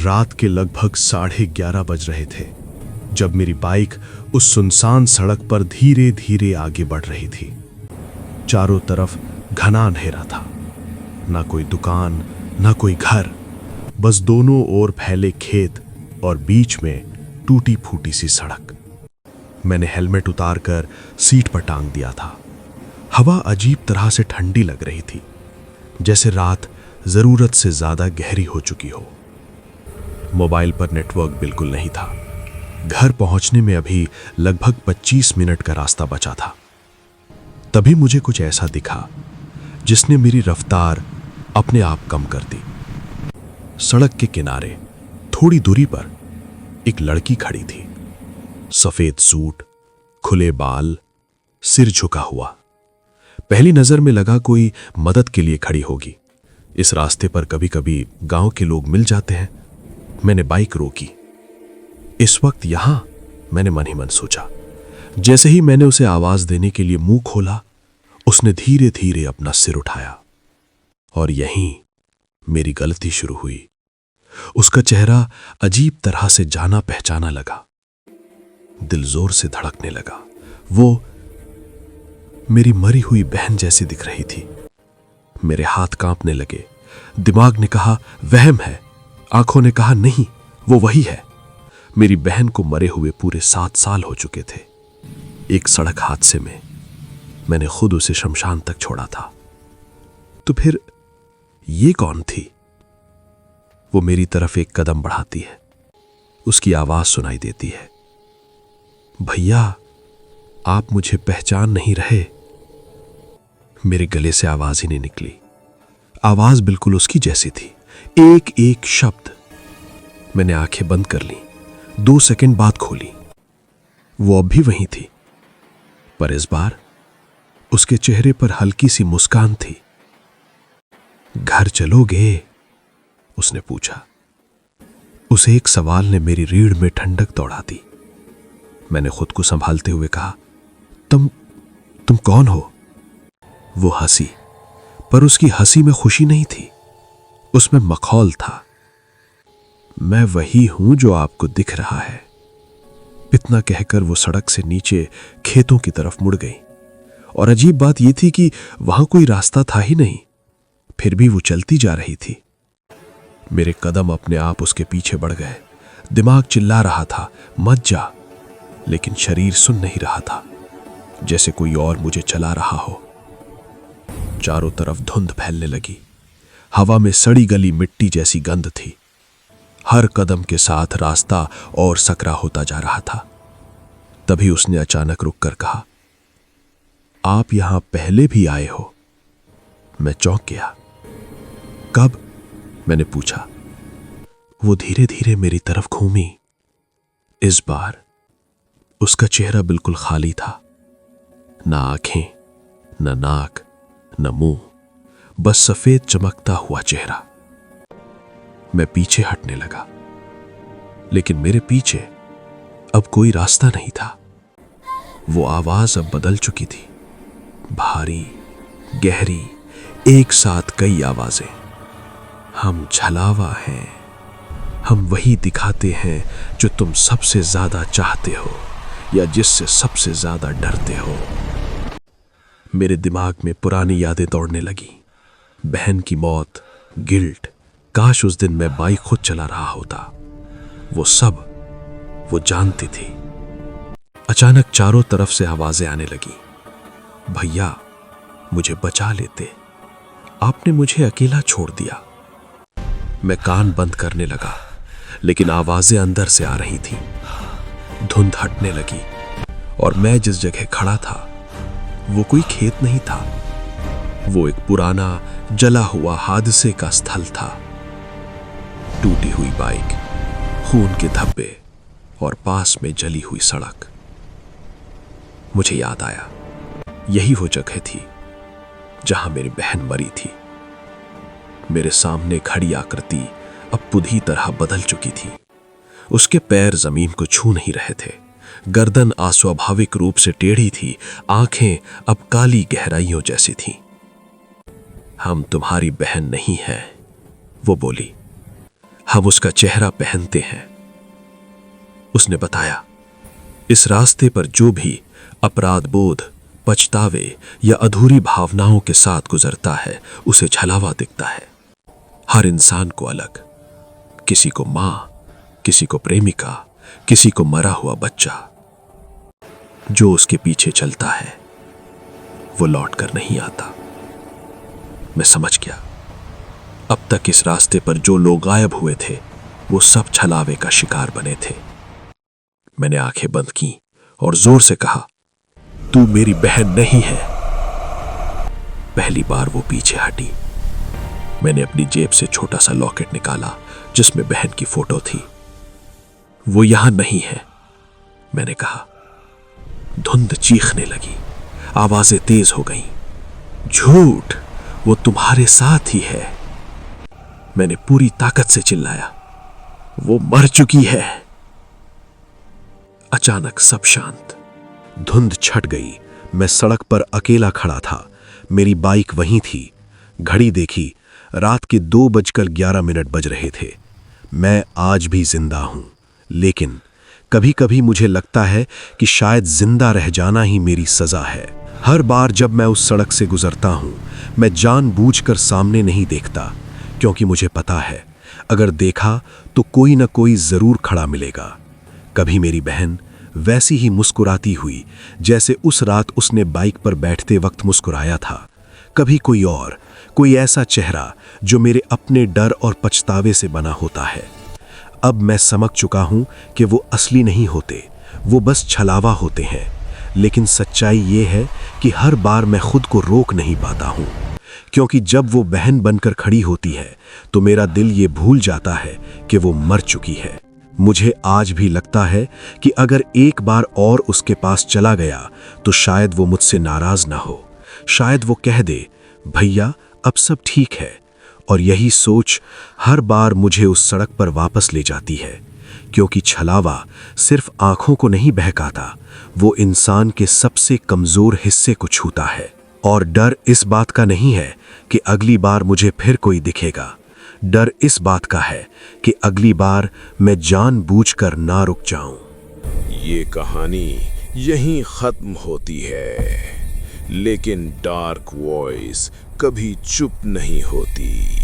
रात के लगभग 11:30 बज रहे थे जब मेरी बाइक उस सुनसान सड़क पर धीरे धीरे आगे बढ़ रही थी। चारों तरफ घना अंधेरा था, ना कोई दुकान ना कोई घर, बस दोनों ओर फैले खेत और बीच में टूटी फूटी सी सड़क। मैंने हेलमेट उतारकर सीट पर टांग दिया था। हवा अजीब तरह से ठंडी लग रही थी, जैसे रात जरूरत से ज्यादा गहरी हो चुकी हो। मोबाइल पर नेटवर्क बिल्कुल नहीं था। घर पहुंचने में अभी लगभग 25 मिनट का रास्ता बचा था। तभी मुझे कुछ ऐसा दिखा जिसने मेरी रफ्तार अपने आप कम कर दी। सड़क के किनारे थोड़ी दूरी पर एक लड़की खड़ी थी। सफेद सूट, खुले बाल, सिर झुका हुआ। पहली नजर में लगा कोई मदद के लिए खड़ी होगी। इस रास्ते पर कभी कभी गांव के लोग मिल जाते हैं। मैंने बाइक रोकी। इस वक्त यहां, मैंने मन ही मन सोचा। जैसे ही मैंने उसे आवाज देने के लिए मुंह खोला, उसने धीरे धीरे अपना सिर उठाया और यहीं मेरी गलती शुरू हुई। उसका चेहरा अजीब तरह से जाना पहचाना लगा। दिल जोर से धड़कने लगा। वो मेरी मरी हुई बहन जैसी दिख रही थी। मेरे हाथ कांपने लगे। दिमाग ने कहा वहम है, आंखों ने कहा नहीं, वो वही है। मेरी बहन को मरे हुए पूरे 7 साल हो चुके थे। एक सड़क हादसे में मैंने खुद उसे शमशान तक छोड़ा था। तो फिर ये कौन थी? वो मेरी तरफ एक कदम बढ़ाती है। उसकी आवाज सुनाई देती है, भैया आप मुझे पहचान नहीं रहे? मेरे गले से आवाज ही नहीं निकली। आवाज बिल्कुल उसकी जैसी थी, एक एक शब्द। मैंने आंखें बंद कर ली। 2 सेकंड बाद खोली। वो अब भी वहीं थी, पर इस बार उसके चेहरे पर हल्की सी मुस्कान थी। घर चलोगे? उसने पूछा। उसे एक सवाल ने मेरी रीढ़ में ठंडक दौड़ा दी। मैंने खुद को संभालते हुए कहा, तुम कौन हो? वो हंसी, पर उसकी हंसी में खुशी नहीं थी, उसमें मखौल था। मैं वही हूं जो आपको दिख रहा है। इतना कहकर वो सड़क से नीचे खेतों की तरफ मुड़ गई। और अजीब बात यह थी कि वहां कोई रास्ता था ही नहीं, फिर भी वो चलती जा रही थी। मेरे कदम अपने आप उसके पीछे बढ़ गए। दिमाग चिल्ला रहा था मत जा, लेकिन शरीर सुन नहीं रहा था, जैसे कोई और मुझे चला रहा हो। चारों तरफ धुंध फैलने लगी। हवा में सड़ी गली मिट्टी जैसी गंध थी। हर कदम के साथ रास्ता और सकरा होता जा रहा था। तभी उसने अचानक रुककर कहा, आप यहां पहले भी आए हो? मैं चौंक गया। कब? मैंने पूछा। वो धीरे धीरे मेरी तरफ घूमी। इस बार उसका चेहरा बिल्कुल खाली था। ना आंखें, न नाक, न मुंह, बस सफेद चमकता हुआ चेहरा। मैं पीछे हटने लगा, लेकिन मेरे पीछे अब कोई रास्ता नहीं था। वो आवाज अब बदल चुकी थी, भारी, गहरी, एक साथ कई आवाजें। हम छलावा हैं, हम वही दिखाते हैं जो तुम सबसे ज्यादा चाहते हो या जिससे सबसे ज्यादा डरते हो। मेरे दिमाग में पुरानी यादें दौड़ने लगी। बहन की मौत, गिल्ट, काश उस दिन मैं बाइक खुद चला रहा होता। वो सब वो जानती थी। अचानक चारों तरफ से आवाजें आने लगी। भैया मुझे बचा लेते, आपने मुझे अकेला छोड़ दिया। मैं कान बंद करने लगा, लेकिन आवाजें अंदर से आ रही थी। धुंध हटने लगी और मैं जिस जगह खड़ा था वो कोई खेत नहीं था। वो एक पुराना जला हुआ हादसे का स्थल था। टूटी हुई बाइक, खून के धब्बे और पास में जली हुई सड़क। मुझे याद आया, यही वो जगह थी जहां मेरी बहन मरी थी। मेरे सामने खड़ी आकृति अब पूरी तरह बदल चुकी थी। उसके पैर जमीन को छू नहीं रहे थे। गर्दन अस्वाभाविक रूप से टेढ़ी थी। आंखें अब काली गहराइयों जैसी थीं। हम तुम्हारी बहन नहीं हैं, वो बोली। हम उसका चेहरा पहनते हैं। उसने बताया, इस रास्ते पर जो भी अपराध बोध, पछतावे या अधूरी भावनाओं के साथ गुजरता है उसे छलावा दिखता है। हर इंसान को अलग, किसी को मां, किसी को प्रेमिका, किसी को मरा हुआ बच्चा। जो उसके पीछे चलता है वो लौट कर नहीं आता। मैं समझ गया, अब तक इस रास्ते पर जो लोग गायब हुए थे वो सब छलावे का शिकार बने थे। मैंने आंखें बंद की और जोर से कहा, तू मेरी बहन नहीं है। पहली बार वो पीछे हटी। मैंने अपनी जेब से छोटा सा लॉकेट निकाला जिसमें बहन की फोटो थी। वो यहां नहीं है, मैंने कहा। धुंध चीखने लगी, आवाजें तेज हो गईं। झूठ, वो तुम्हारे साथ ही है। मैंने पूरी ताकत से चिल्लाया, वो मर चुकी है। अचानक सब शांत। धुंध छट गई। मैं सड़क पर अकेला खड़ा था। मेरी बाइक वहीं थी। घड़ी देखी, रात के 2:11 बज रहे थे। मैं आज भी जिंदा हूं, लेकिन कभी कभी मुझे लगता है कि शायद जिंदा रह जाना ही मेरी सजा है। हर बार जब मैं उस सड़क से गुजरता हूं, मैं जानबूझकर सामने नहीं देखता, क्योंकि मुझे पता है अगर देखा तो कोई न कोई जरूर खड़ा मिलेगा। कभी मेरी बहन वैसी ही मुस्कुराती हुई जैसे उस रात उसने बाइक पर बैठते वक्त मुस्कुराया था। कभी कोई ऐसा चेहरा जो मेरे अपने डर और पछतावे से बना होता है। अब मैं समझ चुका हूं कि वो असली नहीं होते, वो बस छलावा होते हैं। लेकिन सच्चाई ये है कि हर बार मैं खुद को रोक नहीं पाता हूं, क्योंकि जब वो बहन बनकर खड़ी होती है तो मेरा दिल ये भूल जाता है कि वो मर चुकी है। मुझे आज भी लगता है कि अगर एक बार और उसके पास चला गया तो शायद वो मुझसे नाराज ना हो। शायद वो कह दे, भैया अब सब ठीक है। और यही सोच हर बार मुझे उस सड़क पर वापस ले जाती है, क्योंकि छलावा सिर्फ आंखों को नहीं बहकाता, वो इंसान के सबसे कमजोर हिस्से को छूता है। और डर इस बात का नहीं है कि अगली बार मुझे फिर कोई दिखेगा। डर इस बात का है कि अगली बार मैं जानबूझकर ना रुक जाऊं। ये कहानी यहीं खत्म होती है, लेकिन डार्क वॉइस कभी चुप नहीं होती।